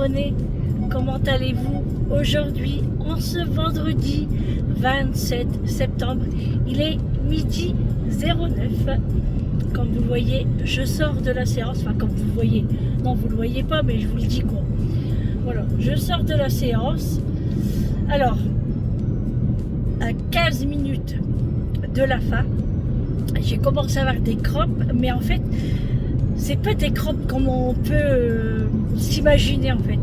abonnés, comment allez-vous aujourd'hui en ce vendredi 27 septembre? Il est midi 09. Comme vous voyez, je sors de la séance, enfin comme vous le voyez, non vous le voyez pas mais je vous le dis quoi. Voilà, je sors de la séance. Alors, à 15 minutes de la fin, j'ai commencé à avoir des crampes, mais en fait, c'est pas des crampes comme on peut s'imaginer en fait.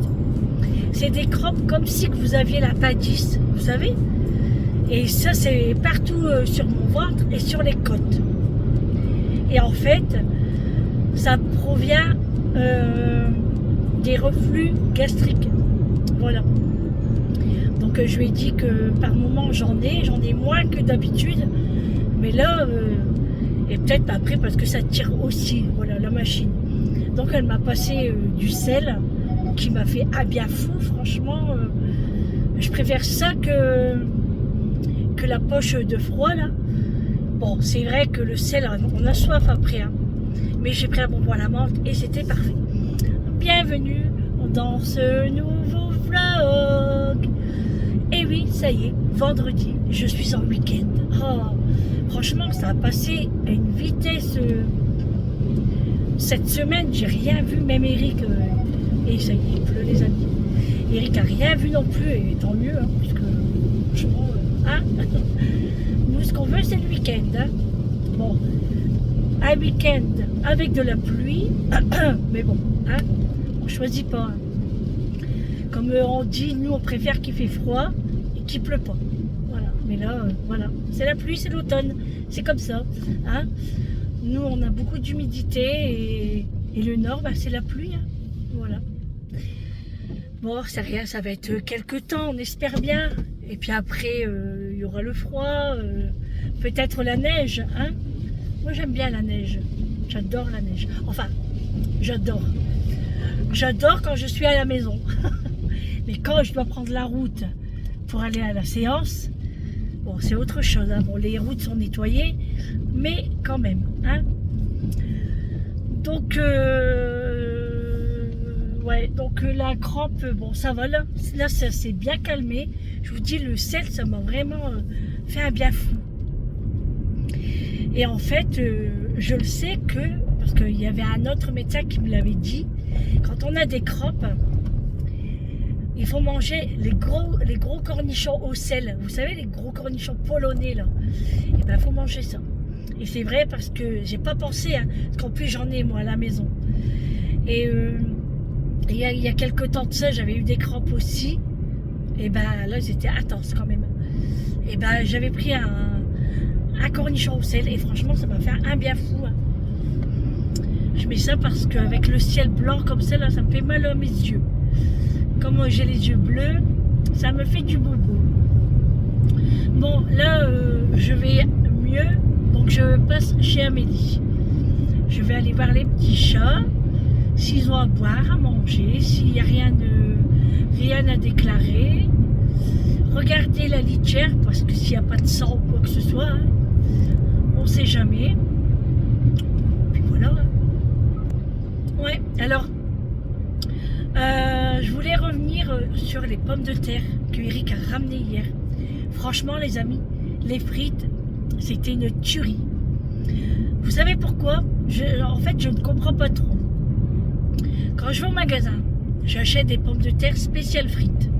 C'est des crampes comme si que vous aviez la padis, vous savez. Et ça, c'est partout sur mon ventre et sur les côtes. Et en fait, ça provient des reflux gastriques. Voilà. Donc je lui ai dit que par moment j'en ai moins que d'habitude. Mais là, et peut-être après parce que ça tire aussi, voilà, la machine. Donc elle m'a passé du sel qui m'a fait un bien fou, franchement. Je préfère ça que la poche de froid là. Bon, c'est vrai que le sel, on a soif après, hein. Mais j'ai pris un bonbon à la menthe et c'était parfait. Bienvenue dans ce nouveau vlog. Et oui, ça y est, vendredi, je suis en week-end. Oh, franchement, ça a passé à une vitesse. Cette semaine, j'ai rien vu, même Eric. Et ça y est, il pleut les amis. Eric a rien vu non plus, et tant mieux, hein, parce que franchement, hein. Nous, ce qu'on veut, c'est le week-end. Hein. Bon, un week-end avec de la pluie, mais bon, hein, on choisit pas. Hein. Comme on dit, nous, on préfère qu'il fait froid et qu'il pleut pas. Voilà, mais là, voilà, c'est la pluie, c'est l'automne, c'est comme ça. Hein. Nous, on a beaucoup d'humidité et le nord, bah, c'est la pluie. Hein. Voilà. Bon, c'est rien, ça va être quelques temps, on espère bien. Et puis après, il y aura le froid, peut-être la neige. Hein. Moi, j'aime bien la neige. J'adore la neige. Enfin, j'adore. J'adore quand je suis à la maison. Mais quand je dois prendre la route pour aller à la séance, bon, c'est autre chose. Hein. Bon, les routes sont nettoyées, mais quand même. Hein. Donc, ouais, donc la crampe, bon, ça va là. Là, ça s'est bien calmé. Je vous dis, le sel, ça m'a vraiment fait un bien fou. Et en fait, je le sais que, parce qu'il y avait un autre médecin qui me l'avait dit, quand on a des crampes, il faut manger les gros cornichons au sel. Vous savez, les gros cornichons polonais, là. Et ben, il faut manger ça. Et c'est vrai parce que j'ai pas pensé, hein, parce qu'en plus, j'en ai, moi, à la maison. Et il y a quelques temps de ça, j'avais eu des crampes aussi. Et ben, là, j'étais intense quand même. Et ben, j'avais pris un cornichon au sel. Et franchement, ça m'a fait un bien fou. Hein. Je mets ça parce qu'avec le ciel blanc comme ça, là, ça me fait mal à mes yeux. Comme j'ai les yeux bleus, ça me fait du bobo. Bon, là, je vais mieux. Donc, je passe chez Amélie. Je vais aller voir les petits chats. S'ils ont à boire, à manger. S'il n'y a rien à déclarer. Regardez la litière, parce que s'il n'y a pas de sang ou quoi que ce soit, hein, on ne sait jamais. Puis voilà. Ouais, alors... je voulais revenir sur les pommes de terre que Eric a ramenées hier. Franchement, les amis, les frites, c'était une tuerie. Vous savez pourquoi? En fait, je ne comprends pas trop. Quand je vais au magasin, j'achète des pommes de terre spéciales frites.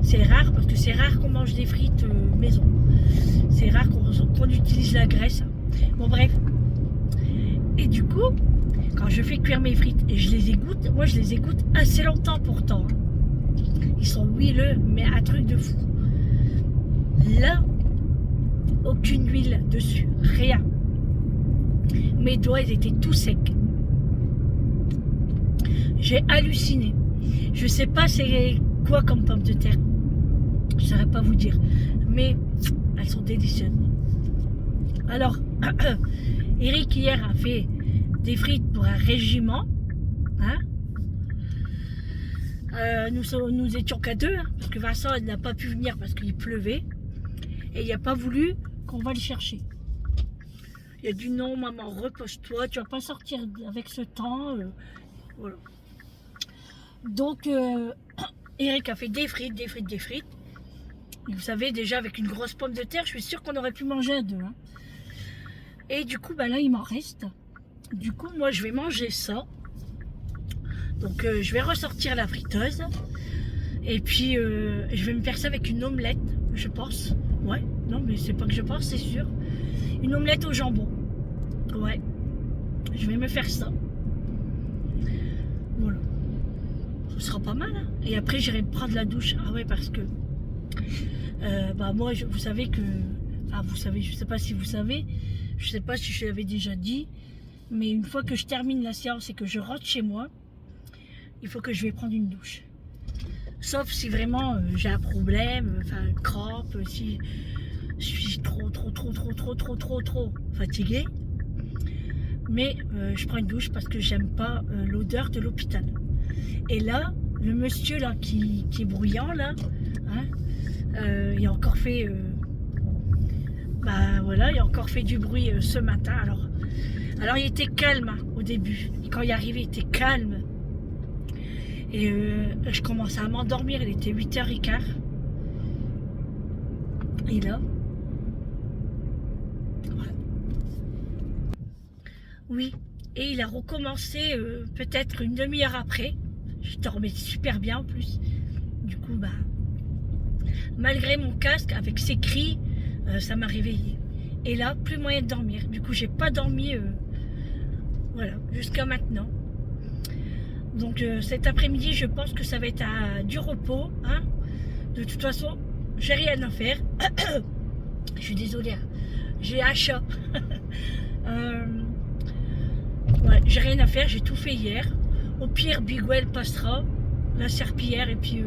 C'est rare parce que c'est rare qu'on mange des frites maison. C'est rare qu'on utilise la graisse. Bon, bref. Et du coup, quand je fais cuire mes frites et je les égoutte, moi je les égoutte assez longtemps pourtant. Ils sont huileux, mais un truc de fou. Là, aucune huile dessus, rien. Mes doigts, ils étaient tout secs. J'ai halluciné. Je sais pas c'est quoi comme pommes de terre. Je saurais pas vous dire. Mais elles sont délicieuses. Alors, Eric hier a fait des frites pour un régiment. Hein. Nous étions qu'à deux, hein, parce que Vincent n'a pas pu venir parce qu'il pleuvait. Et il n'a pas voulu qu'on va le chercher. Il a dit non, maman, repose-toi, tu vas pas sortir avec ce temps. Voilà. Donc, Eric a fait des frites, des frites, des frites. Et vous savez, déjà avec une grosse pomme de terre, je suis sûre qu'on aurait pu manger à deux. Hein. Et du coup, bah là, il m'en reste. Du coup, moi, je vais manger ça. Donc, je vais ressortir la friteuse. Et puis, je vais me faire ça avec une omelette, je pense. Ouais, non, mais c'est pas que je pense, c'est sûr. Une omelette au jambon. Ouais, je vais me faire ça. Voilà. Ce sera pas mal. Hein. Et après, j'irai prendre la douche. Ah ouais, parce que... bah moi, vous savez que... Ah, vous savez, je sais pas si vous savez. Je sais pas si je l'avais déjà dit. Mais une fois que je termine la séance et que je rentre chez moi, il faut que je vais prendre une douche. Sauf si vraiment j'ai un problème, enfin crampe, si je suis trop fatiguée. Mais je prends une douche parce que j'aime pas l'odeur de l'hôpital. Et là, le monsieur là qui est bruyant là, hein, il a encore fait, bah voilà, il a encore fait du bruit ce matin. Alors il était calme hein, au début. Et quand il est arrivé, il était calme. Et je commençais à m'endormir, il était 8h15. Et là, voilà. Oui, et il a recommencé peut-être une demi-heure après. Je dormais super bien en plus. Du coup, bah, malgré mon casque, avec ses cris, ça m'a réveillée. Et là, plus moyen de dormir. Du coup, j'ai pas dormi voilà, jusqu'à maintenant. Donc cet après-midi, je pense que ça va être du repos. Hein. De toute façon, j'ai rien à faire. Je suis désolée, hein. J'ai un chat. Ouais, j'ai rien à faire, j'ai tout fait hier. Au pire, Bigwell passera, la serpillière et puis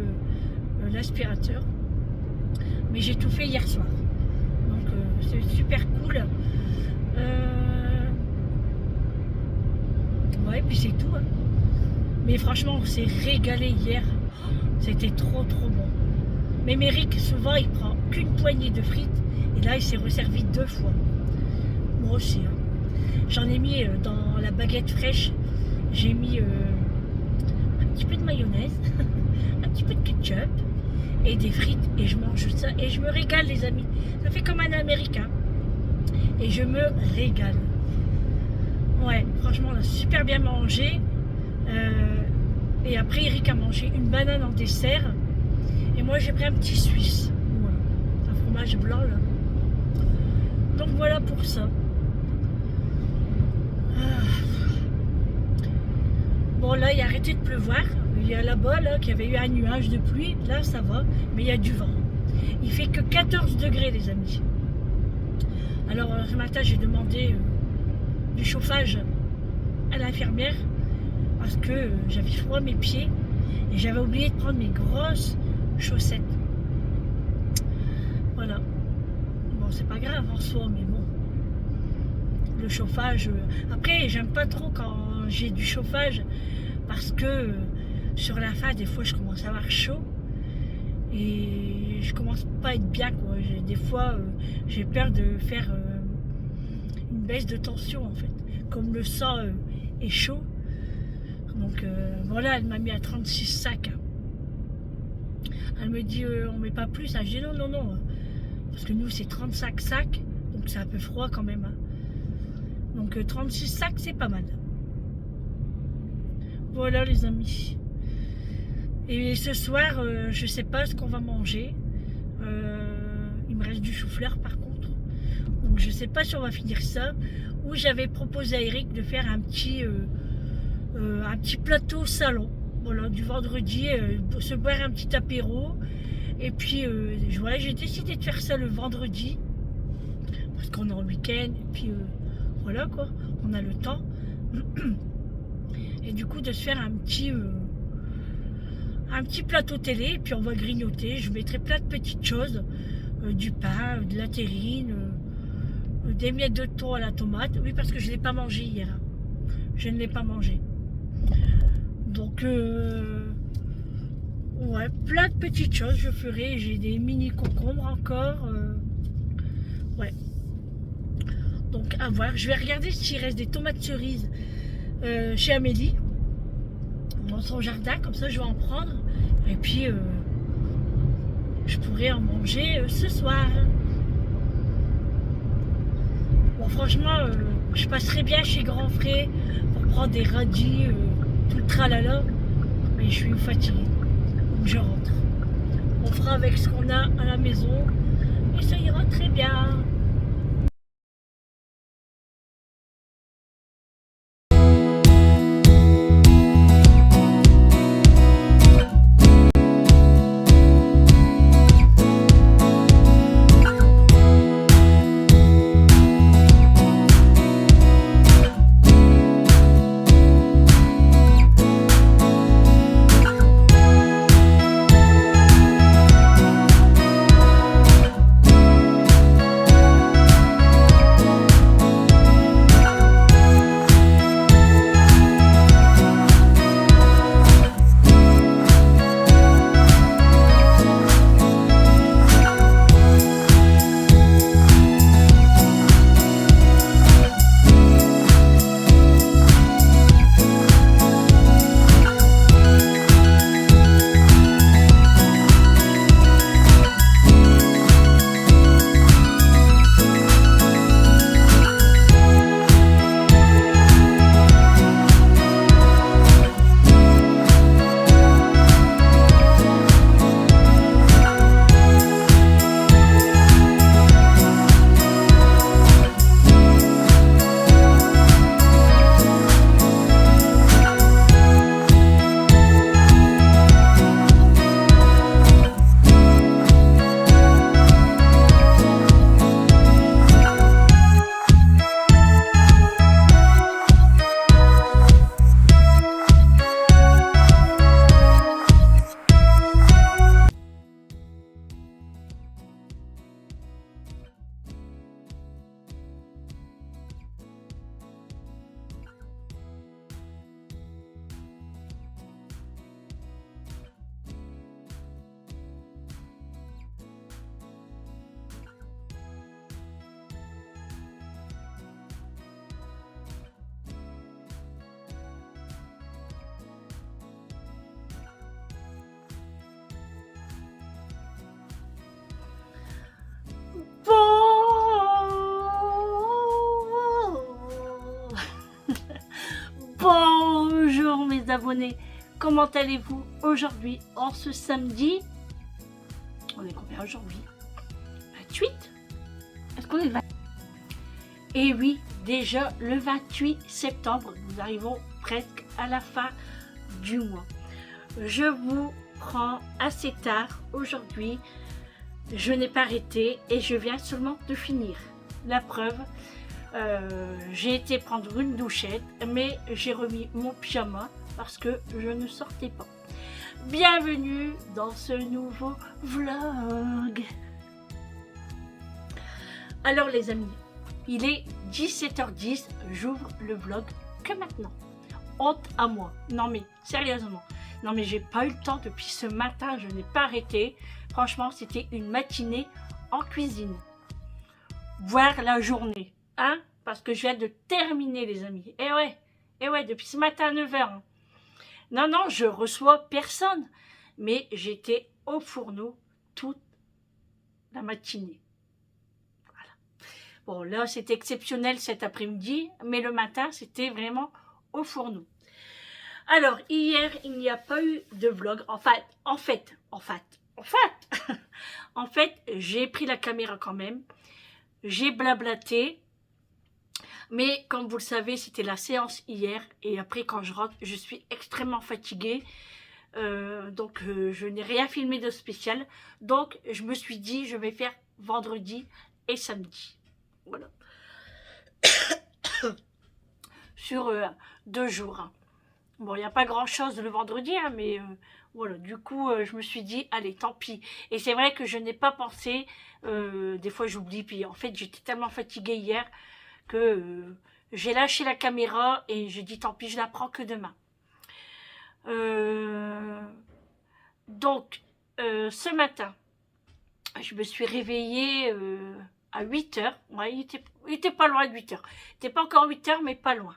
l'aspirateur. Mais j'ai tout fait hier soir. Donc c'est super cool. Ouais, puis c'est tout. Hein. Mais franchement, on s'est régalé hier. C'était trop bon. Mais Méric, souvent, il prend qu'une poignée de frites. Et là, il s'est resservi 2 fois. Moi aussi. Hein. J'en ai mis dans la baguette fraîche. J'ai mis un petit peu de mayonnaise, un petit peu de ketchup et des frites. Et je mange ça. Et je me régale, les amis. Ça fait comme un Américain. Et je me régale. Ouais, franchement, on a super bien mangé. Et après, Eric a mangé une banane en dessert. Et moi, j'ai pris un petit suisse. Voilà. Un fromage blanc, là. Donc, voilà pour ça. Ah. Bon, là, il a arrêté de pleuvoir. Il y a là-bas, là, qu'il y avait eu un nuage de pluie. Là, ça va. Mais il y a du vent. Il fait que 14 degrés, les amis. Alors, ce matin, j'ai demandé du chauffage à l'infirmière. Parce que j'avais froid à mes pieds et j'avais oublié de prendre mes grosses chaussettes. Voilà. Bon, c'est pas grave en soi, mais bon. Le chauffage. Après, j'aime pas trop quand j'ai du chauffage parce que sur la fin, des fois, je commence à avoir chaud et je commence pas à être bien, quoi. Des fois, j'ai peur de faire une baisse de tension, en fait. Comme le sang est chaud. Donc voilà, elle m'a mis à 36 sacs. Elle me dit on met pas plus. Je dis non. Parce que nous c'est 35 sacs. Donc c'est un peu froid quand même. Hein. Donc 36 sacs c'est pas mal. Voilà les amis. Et ce soir, je sais pas ce qu'on va manger. Il me reste du chou-fleur par contre. Donc je sais pas si on va finir ça. Ou j'avais proposé à Eric de faire un petit plateau salon, voilà, du vendredi, pour se boire un petit apéro. Et puis, voilà, j'ai décidé de faire ça le vendredi, parce qu'on est en week-end, et puis voilà quoi, on a le temps. Et du coup, de se faire un petit plateau télé, et puis on va grignoter. Je mettrai plein de petites choses, du pain, de la terrine, des miettes de thon à la tomate. Oui, parce que je ne l'ai pas mangé hier. Je ne l'ai pas mangé. Donc, ouais, plein de petites choses je ferai. J'ai des mini concombres encore. Ouais. Donc, à voir. Je vais regarder s'il reste des tomates cerises chez Amélie. dans son jardin, comme ça je vais en prendre. Et puis je pourrais en manger ce soir. Bon, franchement, je passerai bien chez Grand Frais pour prendre des radis, tout le tralala. Mais je suis fatiguée, donc je rentre. On fera avec ce qu'on a à la maison et ça ira très bien. Bonjour mes abonnés, comment allez-vous aujourd'hui en ce samedi? On est combien aujourd'hui? 28? Est-ce qu'on est le 20? Et oui, déjà le 28 septembre, nous arrivons presque à la fin du mois. Je vous prends assez tard aujourd'hui, je n'ai pas arrêté et je viens seulement de finir. La preuve, j'ai été prendre une douchette, mais j'ai remis mon pyjama parce que je ne sortais pas. Bienvenue dans ce nouveau vlog. Alors les amis, il est 17h10, j'ouvre le vlog que maintenant. Honte à moi. Non mais sérieusement, non mais j'ai pas eu le temps depuis ce matin, je n'ai pas arrêté. Franchement, c'était une matinée en cuisine. Voire la journée. Hein, parce que je viens de terminer les amis. Et ouais, depuis ce matin à 9h. Hein. Non, je reçois personne. Mais j'étais au fourneau toute la matinée. Voilà. Bon, là, c'était exceptionnel cet après-midi. Mais le matin, c'était vraiment au fourneau. Alors, hier, il n'y a pas eu de vlog. En fait, j'ai pris la caméra quand même. J'ai blablaté. Mais comme vous le savez, c'était la séance hier et après quand je rentre, je suis extrêmement fatiguée. Donc je n'ai rien filmé de spécial. Donc je me suis dit, je vais faire vendredi et samedi. Voilà. Sur 2 jours. Hein. Bon, il n'y a pas grand chose le vendredi, hein, mais voilà. Du coup, je me suis dit, allez, tant pis. Et c'est vrai que je n'ai pas pensé. Des fois, j'oublie. Puis en fait, j'étais tellement fatiguée hier que j'ai lâché la caméra et j'ai dit tant pis, je la prends que demain. Donc, ce matin, je me suis réveillée à 8h. Ouais, il était pas loin de 8h. Il n'était pas encore 8h, mais pas loin.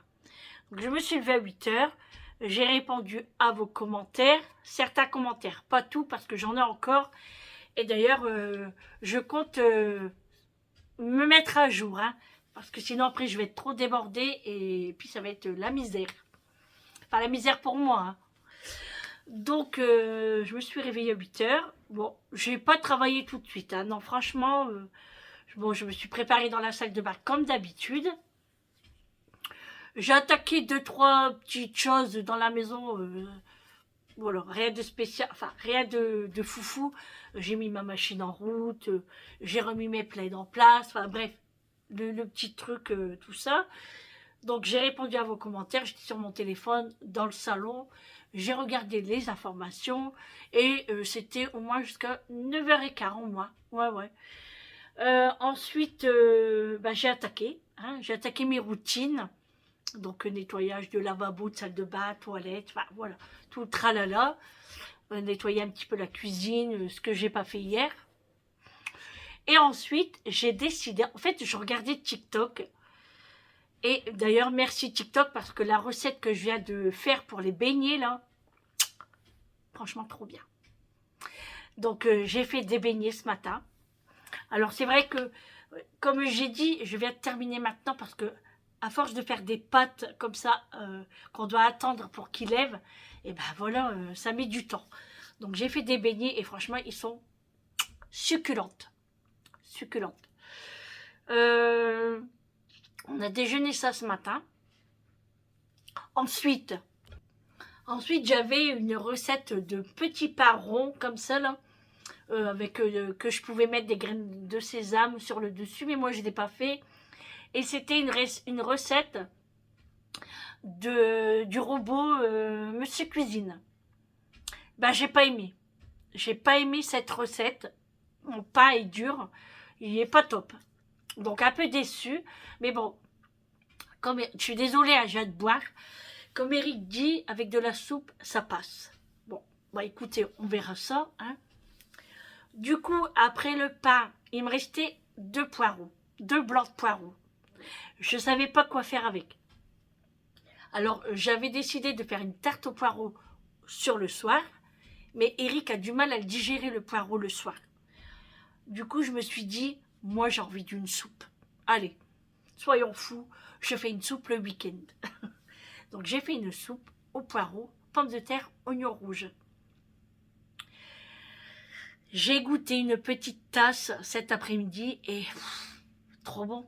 Donc, je me suis levée à 8h. j'ai répondu à vos commentaires, certains commentaires, pas tout parce que j'en ai encore. Et d'ailleurs, je compte me mettre à jour, hein, parce que sinon après je vais être trop débordée et puis ça va être la misère. Enfin la misère pour moi. Hein. Donc je me suis réveillée à 8 heures. Bon, j'ai pas travaillé tout de suite. Hein. Non, franchement, bon, je me suis préparée dans la salle de bain comme d'habitude. J'ai attaqué 2-3 petites choses dans la maison. Voilà, rien de spécial, enfin rien de foufou. J'ai mis ma machine en route, j'ai remis mes plaids en place, enfin bref, le petit truc, tout ça. Donc j'ai répondu à vos commentaires, j'étais sur mon téléphone, dans le salon, j'ai regardé les informations et c'était au moins jusqu'à 9h15 au moins. Ouais, ouais. Ensuite, bah, j'ai attaqué, hein, j'ai attaqué mes routines. Donc nettoyage de lavabo, de salle de bain, toilette, enfin voilà, tout le tralala. Nettoyer un petit peu la cuisine, ce que j'ai pas fait hier. Et ensuite, j'ai décidé, en fait, je regardais TikTok. Et d'ailleurs, merci TikTok parce que la recette que je viens de faire pour les beignets, là, franchement, trop bien. Donc, j'ai fait des beignets ce matin. Alors, c'est vrai que, comme j'ai dit, je viens de terminer maintenant parce que à force de faire des pâtes comme ça, qu'on doit attendre pour qu'ils lèvent, et ben voilà, ça met du temps. Donc j'ai fait des beignets et franchement, ils sont succulentes. Succulentes. On a déjeuné ça ce matin. Ensuite j'avais une recette de petits pains ronds comme ça, là, avec que je pouvais mettre des graines de sésame sur le dessus, mais moi je ne l'ai pas fait. Et c'était une recette du robot Monsieur Cuisine. Ben, j'ai pas aimé. J'ai pas aimé cette recette. Mon pain est dur. Il est pas top. Donc, un peu déçu. Mais bon, comme, je suis désolée, hein, j'ai hâte de boire. Comme Eric dit, avec de la soupe, ça passe. Bon, bah écoutez, on verra ça. Hein. Du coup, après le pain, il me restait 2 poireaux. 2 blancs de poireaux. Je ne savais pas quoi faire avec. Alors, j'avais décidé de faire une tarte au poireau sur le soir, mais Eric a du mal à digérer le poireau le soir. Du coup, je me suis dit, moi j'ai envie d'une soupe. Allez, soyons fous, je fais une soupe le week-end. Donc, j'ai fait une soupe au poireau, pommes de terre, oignons rouges. J'ai goûté une petite tasse cet après-midi et trop bon.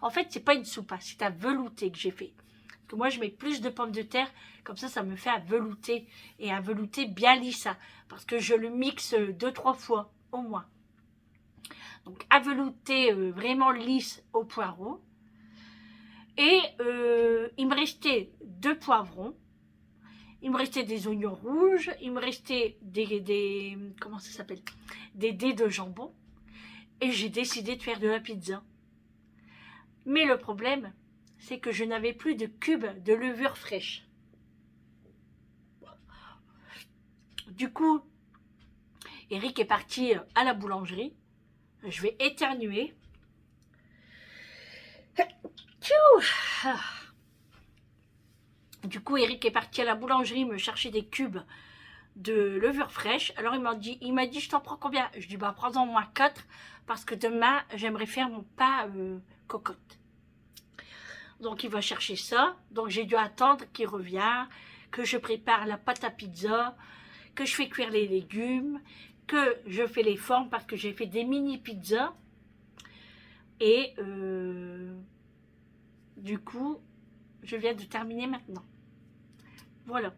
En fait, c'est pas une soupe, hein, c'est un velouté que j'ai fait. Parce que moi, je mets plus de pommes de terre, comme ça me fait un velouté. Et un velouté bien lisse, hein, parce que je le mixe 2-3 fois, au moins. Donc, un velouté vraiment lisse au poireau. Et il me restait 2 poivrons. Il me restait des oignons rouges. Il me restait des comment ça s'appelle? Des dés de jambon. Et j'ai décidé de faire de la pizza. Mais le problème, c'est que je n'avais plus de cubes de levure fraîche. Du coup, Eric est parti à la boulangerie. Je vais éternuer. Du coup, Eric est parti à la boulangerie me chercher des cubes de levure fraîche. Alors il m'a dit, je t'en prends combien? Je dis, bah prends-en moins 4 parce que demain, j'aimerais faire mon pain cocotte. Donc il va chercher ça. Donc j'ai dû attendre qu'il revienne, que je prépare la pâte à pizza, que je fais cuire les légumes, que je fais les formes parce que j'ai fait des mini pizzas. Et du coup, je viens de terminer maintenant. Voilà.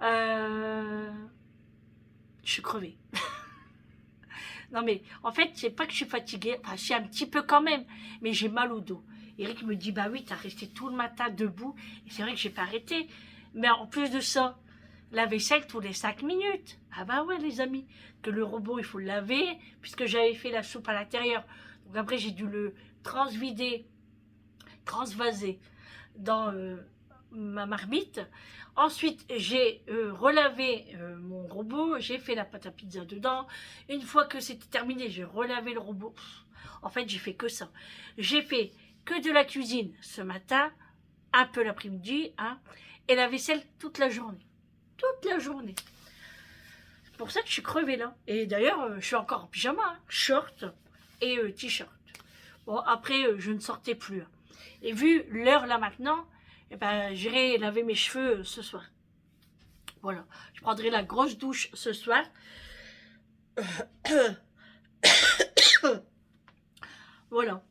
Je suis crevée. Non mais, en fait, c'est pas que je suis fatiguée. Enfin, je suis un petit peu quand même. Mais j'ai mal au dos. Eric me dit, bah oui, t'as resté tout le matin debout. Et c'est vrai que j'ai pas arrêté. Mais en plus de ça, la vaisselle tous les 5 minutes. Ah bah ouais, les amis. Que le robot, il faut le laver. Puisque j'avais fait la soupe à l'intérieur. Donc après, j'ai dû le transvaser dans ma marmite. Ensuite, j'ai relavé mon robot. J'ai fait la pâte à pizza dedans. Une fois que c'était terminé, j'ai relavé le robot. En fait, j'ai fait que ça. J'ai fait que de la cuisine ce matin, un peu l'après-midi, hein, et la vaisselle toute la journée. Toute la journée. C'est pour ça que je suis crevée là. Et d'ailleurs, je suis encore en pyjama, hein, short et t-shirt. Bon, après, je ne sortais plus. Hein. Et vu l'heure là maintenant, eh ben, j'irai laver mes cheveux ce soir. Voilà. Je prendrai la grosse douche ce soir. Voilà.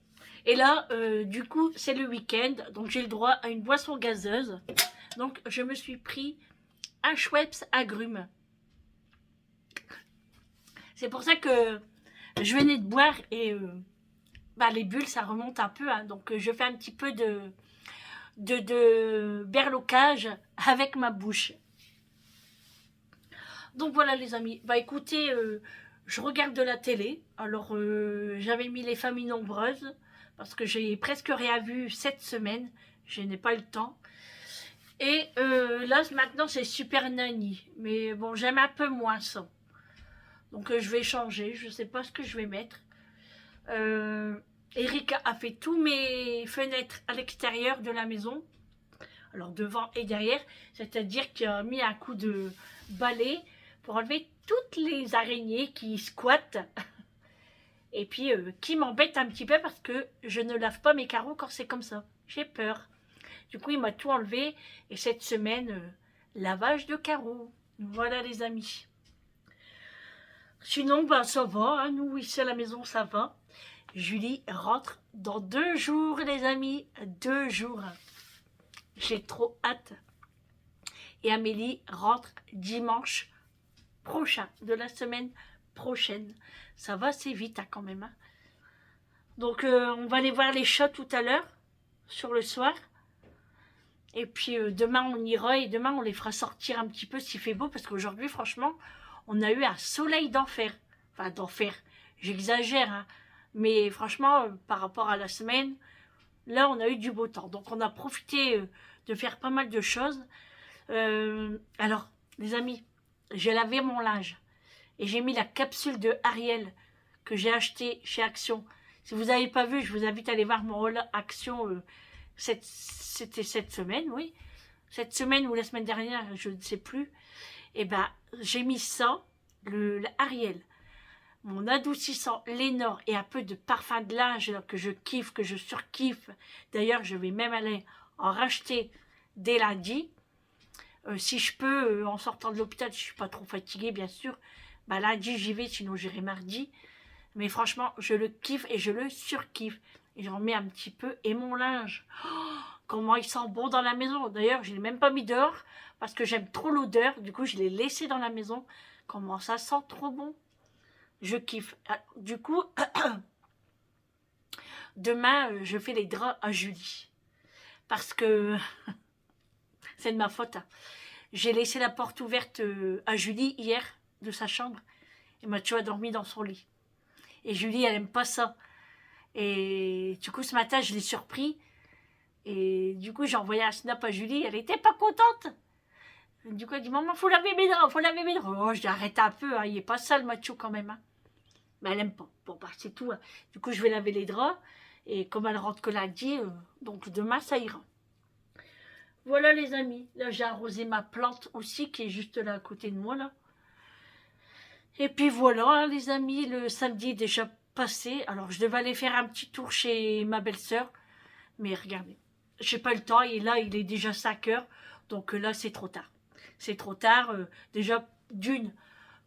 Et là, du coup, c'est le week-end, donc j'ai le droit à une boisson gazeuse. Donc, je me suis pris un Schweppes agrumes. C'est pour ça que je venais de boire et bah, les bulles, ça remonte un peu. Hein, donc, je fais un petit peu de berlocage avec ma bouche. Donc, voilà, les amis. Bah, écoutez, je regarde de la télé. Alors, j'avais mis Les Familles Nombreuses parce que j'ai presque rien vu cette semaine. Je n'ai pas eu le temps. Et là, maintenant, c'est Super Nanny. Mais bon, j'aime un peu moins ça. Donc, je vais changer. Je ne sais pas ce que je vais mettre. Eric a fait tous mes fenêtres à l'extérieur de la maison. Alors, devant et derrière. C'est-à-dire qu'il a mis un coup de balai pour enlever toutes les araignées qui squattent. Et puis, qui m'embête un petit peu parce que je ne lave pas mes carreaux quand c'est comme ça. J'ai peur. Du coup, il m'a tout enlevé. Et cette semaine, lavage de carreaux. Voilà, les amis. Sinon, ben, ça va. Hein, nous, ici à la maison, ça va. Julie rentre dans 2 jours, les amis. 2 jours. J'ai trop hâte. Et Amélie rentre dimanche prochain, de la semaine prochaine. Ça va assez vite, hein, quand même. Hein. Donc, on va aller voir les chats tout à l'heure, sur le soir. Et puis, demain, on ira et demain, on les fera sortir un petit peu s'il fait beau. Parce qu'aujourd'hui, franchement, on a eu un soleil d'enfer. Enfin, d'enfer. J'exagère, hein. Mais franchement, par rapport à la semaine, là, on a eu du beau temps. Donc, on a profité de faire pas mal de choses. Alors, les amis, j'ai lavé mon linge. Et j'ai mis la capsule de Ariel que j'ai achetée chez Action. Si vous n'avez pas vu, je vous invite à aller voir mon haul Action. C'était cette semaine, oui. Cette semaine ou la semaine dernière, je ne sais plus. Et ben, j'ai mis ça, le Ariel, mon adoucissant Lénore et un peu de parfum de linge que je kiffe, que je surkiffe. D'ailleurs, je vais même aller en racheter dès lundi. Si je peux, en sortant de l'hôpital, je ne suis pas trop fatiguée, bien sûr. Bah, lundi, j'y vais, sinon j'irai mardi. Mais franchement, je le kiffe et je le surkiffe. Et j'en mets un petit peu. Et mon linge, oh, comment il sent bon dans la maison. D'ailleurs, je ne l'ai même pas mis dehors parce que j'aime trop l'odeur. Du coup, je l'ai laissé dans la maison. Comment ça sent trop bon. Je kiffe. Du coup, demain, je fais les draps à Julie. Parce que c'est de ma faute. Hein. J'ai laissé la porte ouverte à Julie hier de sa chambre. Et Mathieu a dormi dans son lit. Et Julie, elle aime pas ça. Et du coup, ce matin, je l'ai surpris. Et du coup, j'ai envoyé un snap à Julie. Elle était pas contente. Et du coup, elle dit, maman, faut laver mes draps, faut laver mes draps. Oh, je dis, arrête un peu, hein, il est pas sale, Mathieu, quand même. Hein. Mais elle aime pas. Bon, bah, c'est tout. Hein. Du coup, je vais laver les draps. Et comme elle rentre que lundi, donc demain, ça ira. Voilà, les amis. Là, j'ai arrosé ma plante aussi, qui est juste là à côté de moi, là. Et puis voilà, hein, les amis, le samedi est déjà passé. Alors, je devais aller faire un petit tour chez ma belle-sœur. Mais regardez, j'ai pas le temps. Et là, il est déjà 5 heures. Donc là, c'est trop tard. C'est trop tard. Déjà, d'une,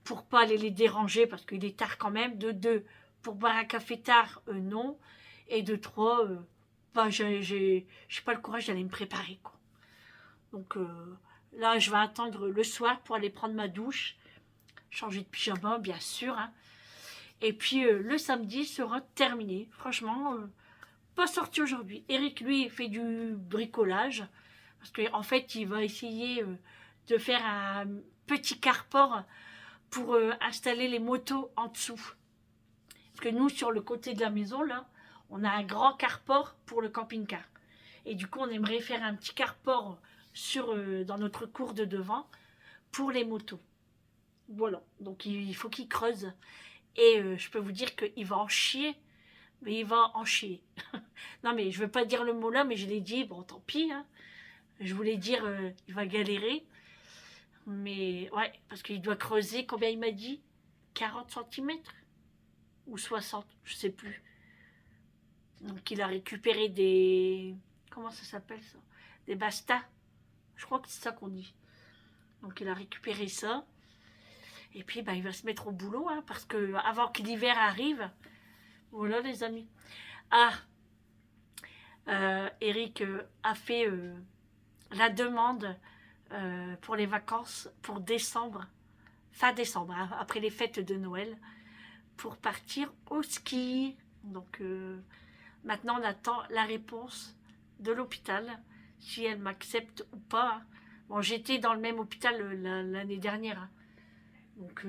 pour pas aller les déranger, parce qu'il est tard quand même. De 2, pour boire un café tard, non. Et de 3, bah, j'ai pas le courage d'aller me préparer, quoi. Donc là, je vais attendre le soir pour aller prendre ma douche. Changer de pyjama, bien sûr. Hein. Et puis, le samedi sera terminé. Franchement, pas sorti aujourd'hui. Eric, lui, fait du bricolage. Parce qu'en fait, il va essayer de faire un petit carport pour installer les motos en dessous. Parce que nous, sur le côté de la maison, là, on a un grand carport pour le camping-car. Et du coup, on aimerait faire un petit carport dans notre cour de devant pour les motos. Voilà, donc il faut qu'il creuse. Et je peux vous dire qu'il va en chier. Mais il va en chier. Non, mais je ne veux pas dire le mot là, mais je l'ai dit, bon, tant pis. Hein. Je voulais dire, il va galérer. Mais ouais, parce qu'il doit creuser, combien il m'a dit? 40 centimètres ou 60, je sais plus. Donc il a récupéré des... Comment ça s'appelle ça? Des bastas. Je crois que c'est ça qu'on dit. Donc il a récupéré ça. Et puis bah, il va se mettre au boulot, hein, parce que avant que l'hiver arrive, voilà les amis. Ah, Eric a fait la demande pour les vacances pour décembre, fin décembre, hein, après les fêtes de Noël, pour partir au ski. Donc maintenant on attend la réponse de l'hôpital, si elle m'accepte ou pas. Bon, j'étais dans le même hôpital l'année dernière. Hein. Donc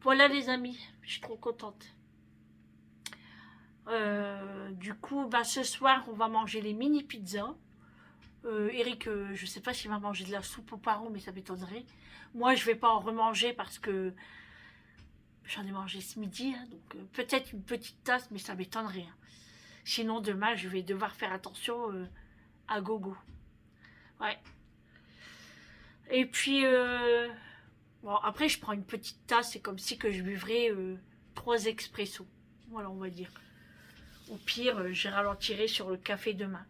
voilà les amis, je suis trop contente. Du coup, bah, ce soir, on va manger les mini pizzas. Eric, je sais pas s'il va manger de la soupe aux parents, mais ça m'étonnerait. Moi, je vais pas en remanger parce que j'en ai mangé ce midi. Hein, donc peut-être une petite tasse, mais ça m'étonnerait. Hein. Sinon, demain, je vais devoir faire attention à gogo. Ouais. Et puis, bon, après, je prends une petite tasse. C'est comme si que je buvrais 3 expressos. Voilà, on va dire. Au pire, je ralentirai sur le café demain.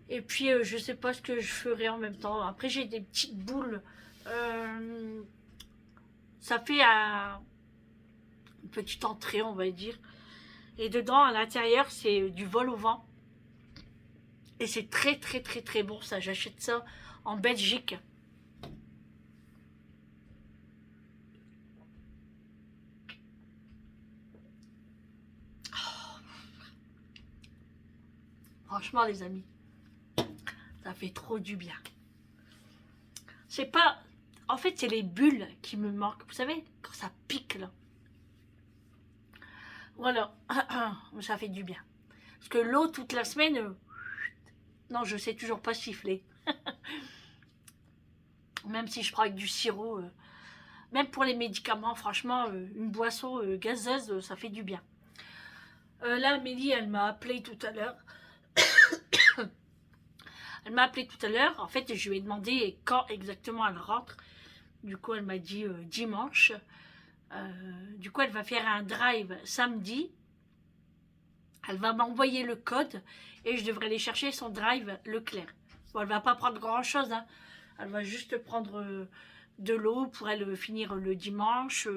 Et puis, je sais pas ce que je ferai en même temps. Après, j'ai des petites boules. Ça fait une petite entrée, on va dire. Et dedans, à l'intérieur, c'est du vol au vent. Et c'est très, très, très, très bon, ça. J'achète ça en Belgique. Franchement, les amis, ça fait trop du bien. C'est pas... En fait, c'est les bulles qui me manquent. Vous savez, quand ça pique, là. Voilà. Ça fait du bien. Parce que l'eau, toute la semaine... non, je sais toujours pas siffler. Même si je prends avec du sirop. Même pour les médicaments, franchement, une boisson gazeuse, ça fait du bien. Là, Amélie, elle m'a appelé tout à l'heure. Elle m'a appelé tout à l'heure. En fait, je lui ai demandé quand exactement elle rentre. Du coup, elle m'a dit dimanche. Du coup, elle va faire un drive samedi. Elle va m'envoyer le code et je devrais aller chercher son drive Leclerc. Bon, elle va pas prendre grand-chose. Hein. Elle va juste prendre de l'eau pour elle finir le dimanche,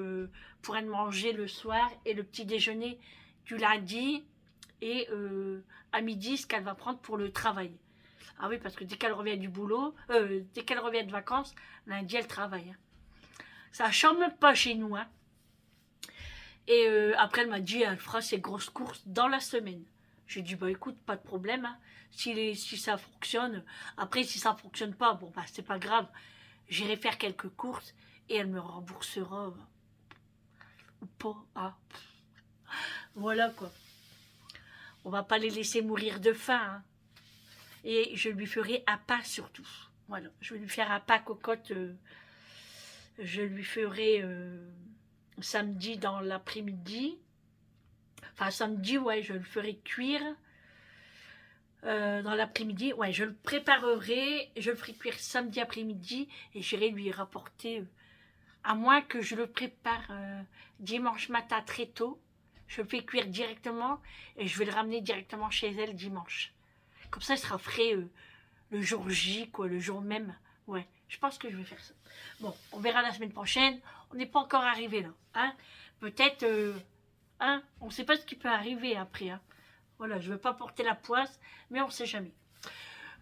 pour elle manger le soir et le petit déjeuner du lundi et à midi, ce qu'elle va prendre pour le travail. Ah oui, parce que dès qu'elle revient du boulot, dès qu'elle revient de vacances, lundi, elle travaille. Hein. Ça ne chante pas chez nous. Hein. Et après, elle m'a dit, elle fera ses grosses courses dans la semaine. J'ai dit, bah écoute, pas de problème. Hein. Si ça fonctionne, après, si ça ne fonctionne pas, bon, bah c'est pas grave. J'irai faire quelques courses et elle me remboursera ou pas. Hein. Voilà quoi. On va pas les laisser mourir de faim. Hein. Et je lui ferai un pain surtout. Voilà, je vais lui faire un pain cocotte. Je lui ferai samedi dans l'après-midi. Enfin, samedi, ouais, je le ferai cuire. Dans l'après-midi, ouais, je le préparerai. Je le ferai cuire samedi après-midi et j'irai lui rapporter. À moins que je le prépare dimanche matin très tôt. Je le fais cuire directement et je vais le ramener directement chez elle dimanche. Comme ça, il sera frais le jour J, quoi, le jour même. Ouais, je pense que je vais faire ça. Bon, on verra la semaine prochaine. On n'est pas encore arrivé là. Hein. Peut-être, hein, on ne sait pas ce qui peut arriver après. Hein. Voilà, je ne veux pas porter la poisse, mais on ne sait jamais.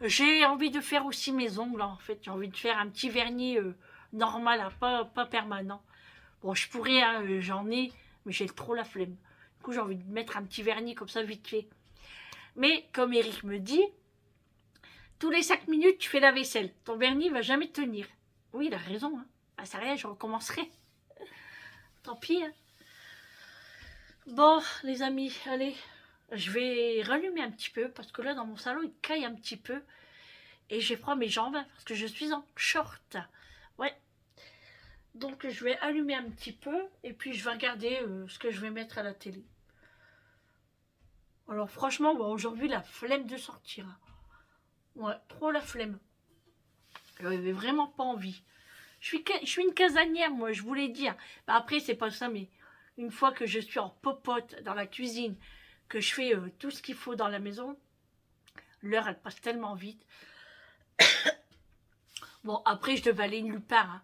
J'ai envie de faire aussi mes ongles, en fait. J'ai envie de faire un petit vernis normal, hein, pas permanent. Bon, je pourrais, hein, j'en ai, mais j'ai trop la flemme. Du coup, j'ai envie de mettre un petit vernis comme ça, vite fait. Mais, comme Eric me dit, tous les 5 minutes, tu fais la vaisselle. Ton vernis ne va jamais tenir. Oui, il a raison. Hein. Bah, ça rien, je recommencerai. Tant pis. Hein. Bon, les amis, allez. Je vais rallumer un petit peu, parce que là, dans mon salon, il caille un petit peu. Et j'ai froid mes jambes, parce que je suis en short. Ouais. Donc, je vais allumer un petit peu, et puis je vais regarder ce que je vais mettre à la télé. Alors franchement, bon, aujourd'hui, la flemme de sortir. Ouais, trop la flemme. J'avais vraiment pas envie. Je suis une casanière, moi, je voulais dire. Bah, après, c'est pas ça, mais une fois que je suis en popote dans la cuisine, que je fais tout ce qu'il faut dans la maison, l'heure, elle passe tellement vite. Bon, après, je devais aller nulle part.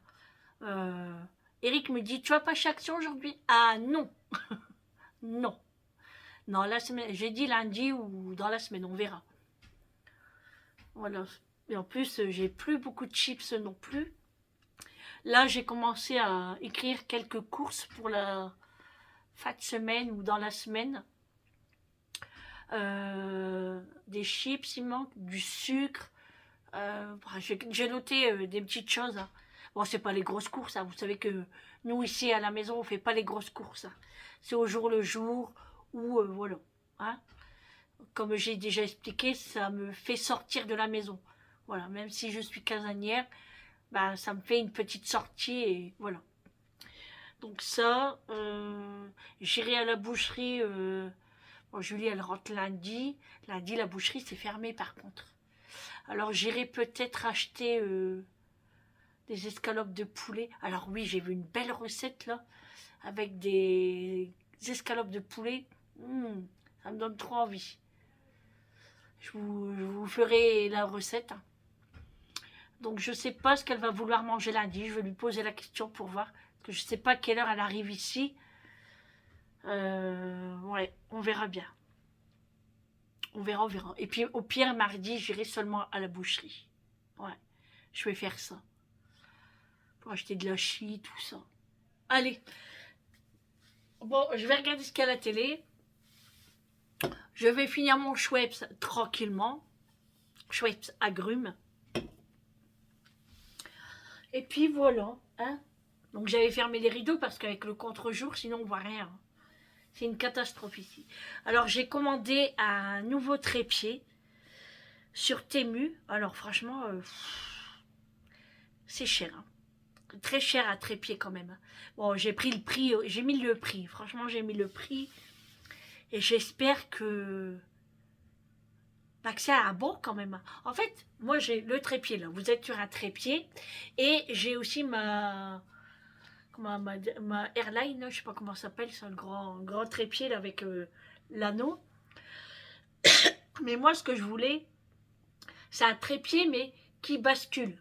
Hein. Eric me dit, tu vas pas chez Action aujourd'hui? Ah non. Non. Non, la semaine, j'ai dit lundi ou dans la semaine, on verra. Voilà. Et en plus, j'ai plus beaucoup de chips non plus. Là, j'ai commencé à écrire quelques courses pour la fin de semaine ou dans la semaine. Des chips, il manque, du sucre. J'ai noté des petites choses. Hein. Bon, c'est pas les grosses courses. Hein. Vous savez que nous, ici, à la maison, on fait pas les grosses courses. Hein. C'est au jour le jour ou voilà. Hein. Comme j'ai déjà expliqué, ça me fait sortir de la maison. Voilà, même si je suis casanière, bah, ça me fait une petite sortie et voilà. Donc ça, j'irai à la boucherie. Bon, Julie, elle rentre lundi. Lundi, la boucherie, c'est fermé par contre. Alors j'irai peut-être acheter des escalopes de poulet. Alors oui, j'ai vu une belle recette là, avec des escalopes de poulet. Ça me donne trop envie. Je vous ferai la recette. Hein. Donc je ne sais pas ce qu'elle va vouloir manger lundi. Je vais lui poser la question pour voir. Parce que je ne sais pas à quelle heure elle arrive ici. Ouais, on verra bien. On verra, on verra. Et puis au pire, mardi, j'irai seulement à la boucherie. Ouais, je vais faire ça. Pour acheter de la chie, tout ça. Allez. Bon, je vais regarder ce qu'il y a à la télé. Je vais finir mon Schweppes tranquillement. Schweppes agrumes. Et puis voilà. Hein. Donc j'avais fermé les rideaux parce qu'avec le contre-jour, sinon on voit rien. C'est une catastrophe ici. Alors j'ai commandé un nouveau trépied sur Temu. Alors franchement, c'est cher. Hein. Très cher à trépied quand même. Bon, j'ai pris le prix, j'ai mis le prix. Franchement, j'ai mis le prix. Et j'espère que c'est un bon quand même. En fait, moi j'ai le trépied là. Vous êtes sur un trépied. Et j'ai aussi ma airline, je sais pas comment ça s'appelle, c'est un grand trépied là, avec l'anneau. Mais moi, ce que je voulais, c'est un trépied, mais qui bascule.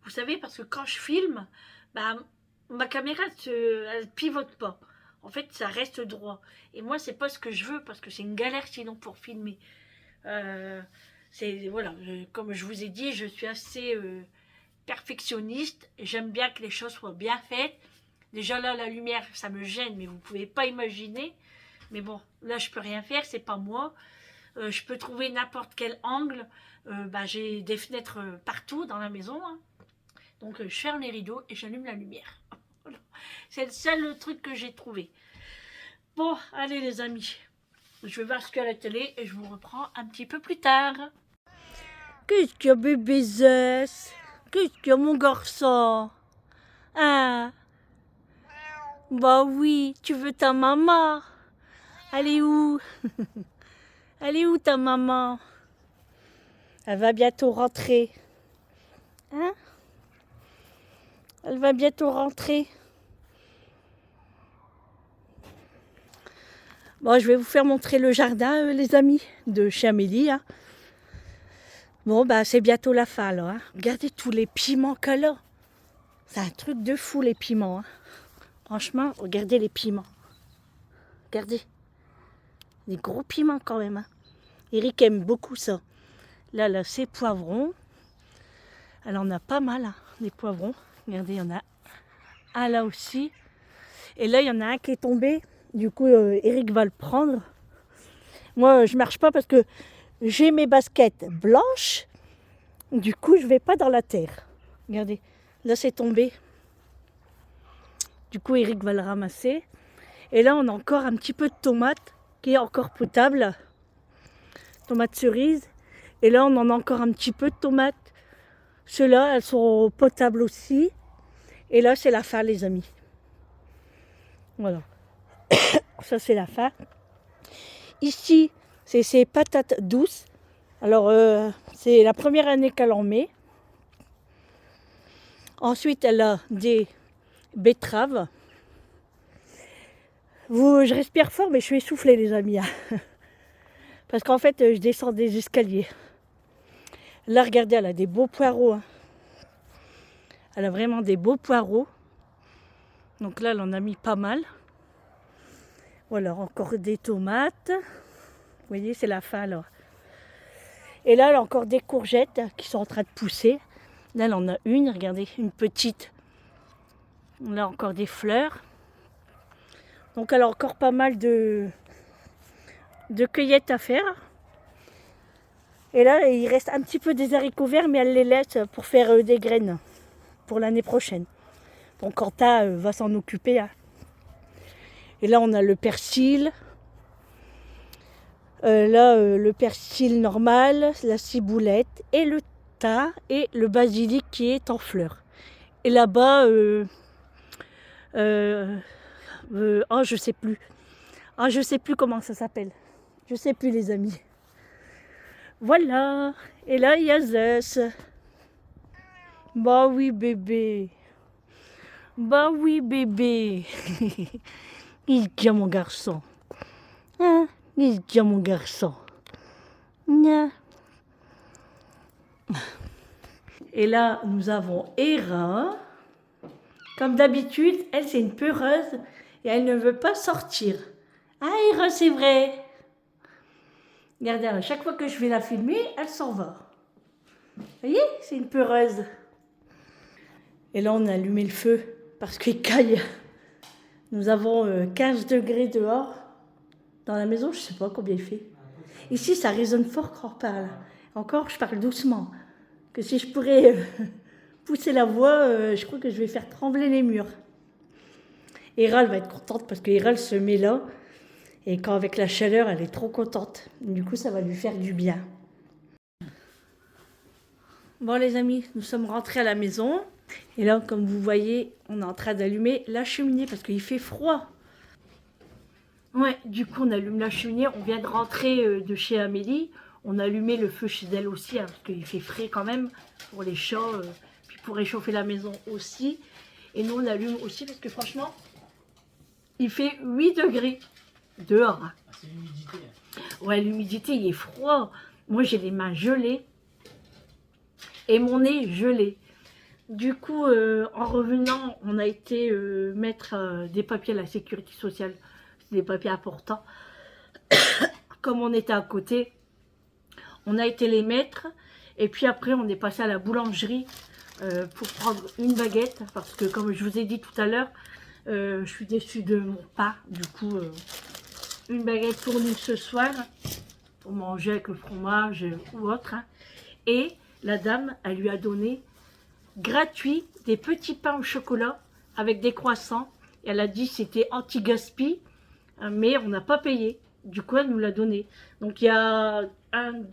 Vous savez, parce que quand je filme, bah, ma caméra, elle pivote pas. En fait, ça reste droit. Et moi, c'est pas ce que je veux, parce que c'est une galère sinon pour filmer. Voilà, comme je vous ai dit, je suis assez perfectionniste. J'aime bien que les choses soient bien faites. Déjà là, la lumière, ça me gêne, mais vous ne pouvez pas imaginer. Mais bon, là, je peux rien faire, c'est pas moi. Je peux trouver n'importe quel angle. J'ai des fenêtres partout dans la maison. Hein. Donc, je ferme les rideaux et j'allume la lumière. Voilà. C'est le seul truc que j'ai trouvé. Bon, allez les amis. Je vais voir ce qu'il y a à la télé et je vous reprends un petit peu plus tard. Qu'est-ce qu'il y a, bébé Zess? Qu'est-ce qu'il y a, mon garçon? Ah. Bah oui, tu veux ta maman? Elle est où? Elle est où ta maman? Elle va bientôt rentrer. Hein? Elle va bientôt rentrer. Bon, je vais vous faire montrer le jardin, les amis, de chez Amélie. Hein. Bon, c'est bientôt la fin, là. Hein. Regardez tous les piments qu'elle a. C'est un truc de fou, les piments. Hein. Franchement, regardez les piments. Regardez. Des gros piments, quand même. Hein. Eric aime beaucoup ça. Là, c'est poivrons. Elle en a pas mal, hein, des poivrons. Regardez, il y en a un là aussi. Et là, il y en a un qui est tombé. Du coup, Eric va le prendre. Moi, je marche pas parce que j'ai mes baskets blanches. Du coup, je vais pas dans la terre. Regardez, là, c'est tombé. Du coup, Eric va le ramasser. Et là, on a encore un petit peu de tomate qui est encore potable. Tomate cerise. Et là, on en a encore un petit peu de tomates. Ceux-là, elles sont potables aussi. Et là, c'est la fin, les amis. Voilà. Ça, c'est la fin. Ici, c'est ces patates douces. Alors, c'est la première année qu'elle en met. Ensuite, elle a des betteraves. Je respire fort, mais je suis essoufflée, les amis. Parce qu'en fait, je descends des escaliers. Là, regardez, elle a des beaux poireaux. Elle a vraiment des beaux poireaux. Donc là, elle en a mis pas mal. Voilà, encore des tomates. Vous voyez, c'est la fin, alors. Et là, elle a encore des courgettes qui sont en train de pousser. Là, elle en a une, regardez, une petite. Là, encore des fleurs. Donc, elle a encore pas mal de cueillettes à faire. Et là, il reste un petit peu des haricots verts, mais elle les laisse pour faire des graines pour l'année prochaine. Donc, Quentin va s'en occuper. Et là, on a le persil. Le persil normal, la ciboulette et le thym et le basilic qui est en fleurs. Et là-bas, oh, je sais plus. Ah, je sais plus comment ça s'appelle. Je sais plus, les amis. Voilà. Et là, il y a Zeus. Bah oui, bébé. Bah oui, bébé. Il est bien, mon garçon. Hein? Il est bien, mon garçon. Nya. Et là, nous avons Hera. Comme d'habitude, elle, c'est une peureuse et elle ne veut pas sortir. Ah, Hera, c'est vrai. Regardez, à chaque fois que je vais la filmer, elle s'en va. Vous voyez, c'est une peureuse. Et là, on a allumé le feu parce qu'il caille. Nous avons 15 degrés dehors. Dans la maison, je ne sais pas combien il fait. Ici, ça résonne fort quand on parle. Encore, je parle doucement. Que si je pourrais pousser la voix, je crois que je vais faire trembler les murs. Hera, elle va être contente parce que Hera, elle se met là. Et quand avec la chaleur, elle est trop contente. Du coup, ça va lui faire du bien. Bon, les amis, nous sommes rentrés à la maison. Et là, comme vous voyez, on est en train d'allumer la cheminée parce qu'il fait froid. Ouais, du coup, on allume la cheminée. On vient de rentrer de chez Amélie. On a allumé le feu chez elle aussi, parce qu'il fait frais quand même pour les chats, puis pour réchauffer la maison aussi. Et nous, on allume aussi parce que franchement, il fait 8 degrés dehors. C'est l'humidité. Ouais, l'humidité, il est froid. Moi, j'ai les mains gelées et mon nez gelé. Du coup, en revenant, on a été mettre des papiers à la sécurité sociale. C'est des papiers importants. Comme on était à côté, on a été les mettre. Et puis après, on est passé à la boulangerie pour prendre une baguette. Parce que, comme je vous ai dit tout à l'heure, je suis déçue de mon pain. Du coup, une baguette pour nous ce soir. Pour manger avec le fromage ou autre. Et la dame, elle lui a donné gratuit des petits pains au chocolat avec des croissants. Et elle a dit que c'était anti-gaspi, mais on n'a pas payé. Du coup, elle nous l'a donné. Donc, il y a il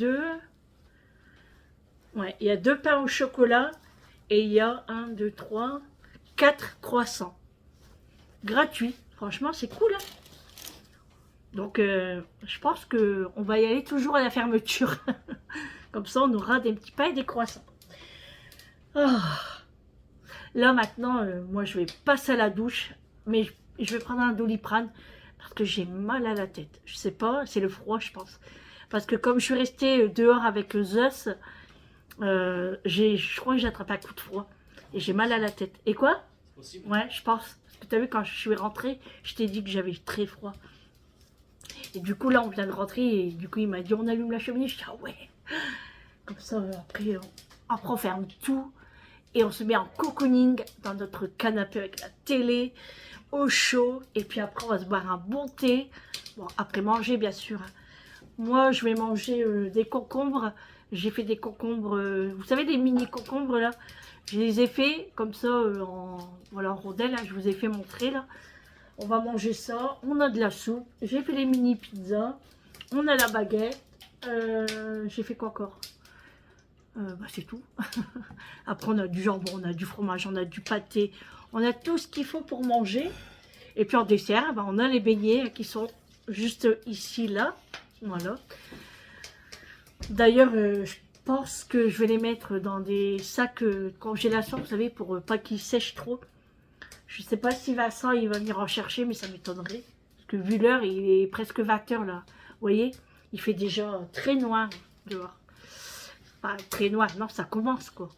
y a 2 pains au chocolat et il y a 4 croissants. Gratuits. Franchement, c'est cool. Hein, donc, je pense qu'on va y aller toujours à la fermeture. Comme ça, on aura des petits pains et des croissants. Oh. Là, maintenant, moi, je vais passer à la douche. Mais je vais prendre un Doliprane parce que j'ai mal à la tête. Je sais pas, c'est le froid, je pense. Parce que comme je suis restée dehors avec Zeus, je crois que j'ai attrapé un coup de froid. Et j'ai mal à la tête. Et quoi? Possible. Ouais, je pense. Parce que tu as vu, quand je suis rentrée, je t'ai dit que j'avais très froid. Et du coup, là, on vient de rentrer. Et du coup, il m'a dit, on allume la cheminée. Je dis, ah ouais. Comme ça, après, on ferme tout. Et on se met en cocooning dans notre canapé avec la télé, au chaud. Et puis après, on va se boire un bon thé. Bon, après manger, bien sûr. Moi, je vais manger des concombres. J'ai fait des concombres, vous savez, des mini concombres, là. Je les ai fait comme ça, voilà, en rondelles. Là, je vous ai fait montrer, là. On va manger ça. On a de la soupe. J'ai fait les mini pizzas. On a la baguette. J'ai fait quoi encore? Bah, c'est tout. Après, on a du jambon, on a du fromage, on a du pâté. On a tout ce qu'il faut pour manger. Et puis en dessert, bah, on a les beignets qui sont juste ici, là. Voilà. D'ailleurs, je pense que je vais les mettre dans des sacs de congélation, vous savez, pour pas qu'ils sèchent trop. Je sais pas si Vincent il va venir en chercher, mais ça m'étonnerait. Parce que vu l'heure, il est presque 20 h là. Vous voyez, il fait déjà très noir dehors. Pas très noir, non, ça commence quoi.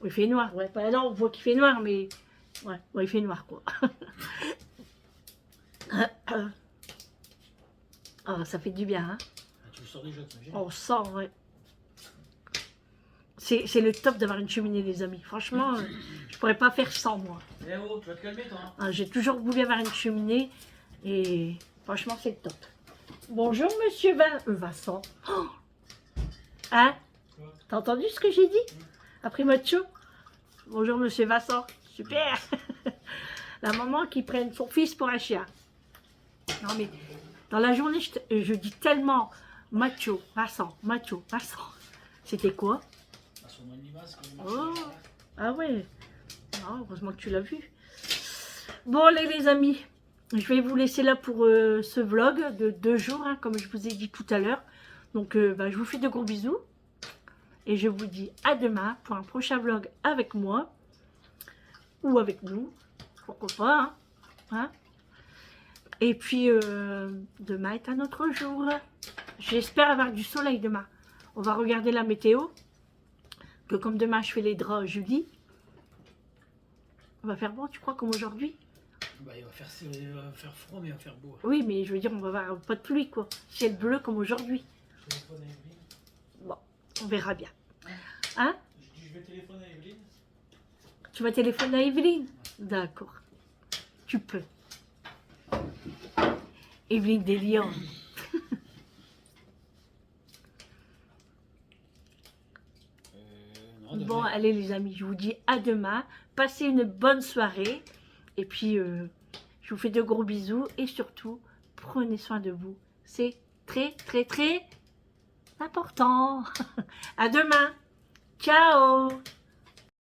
Il fait noir, ouais. Bah, non, on voit qu'il fait noir, mais ouais, il fait noir quoi. Ah, ça fait du bien, hein. Tu le sors déjà, t'imagines? On sent, ouais. C'est le top d'avoir une cheminée, les amis. Franchement, je pourrais pas faire sans, moi. Eh oh, tu vas te calmer, toi. Hein. Ah, j'ai toujours voulu avoir une cheminée et franchement, c'est le top. Bonjour, monsieur Vincent. Oh, hein? T'as entendu ce que j'ai dit? Après Macho? Bonjour, monsieur Vincent. Super. La maman qui prenne son fils pour un chien. Non, mais dans la journée, je dis tellement Macho, Vincent, Macho, Vincent. C'était quoi? Oh, ah ouais. Ah, heureusement que tu l'as vu. Bon, allez les amis, je vais vous laisser là pour ce vlog de 2 jours, hein, comme je vous ai dit tout à l'heure. Donc, je vous fais de gros bisous. Et je vous dis à demain pour un prochain vlog avec moi. Ou avec nous. Pourquoi pas, hein, hein. Et puis, demain est un autre jour. J'espère avoir du soleil demain. On va regarder la météo. Que comme demain, je fais les draps jeudi. On va faire bon, tu crois, comme aujourd'hui? Bah, il va faire froid, mais il va faire beau. Oui, mais je veux dire, on va avoir pas de pluie, quoi. Ciel bleu comme aujourd'hui. Bon, on verra bien. Hein? Je dis, je vais téléphoner à Evelyne. Tu vas téléphoner à Evelyne? D'accord. Tu peux. Evelyne des Lions. Bon, allez les amis, je vous dis à demain. Passez une bonne soirée. Et puis, je vous fais de gros bisous. Et surtout, prenez soin de vous. C'est très, très, très important. À demain. Ciao.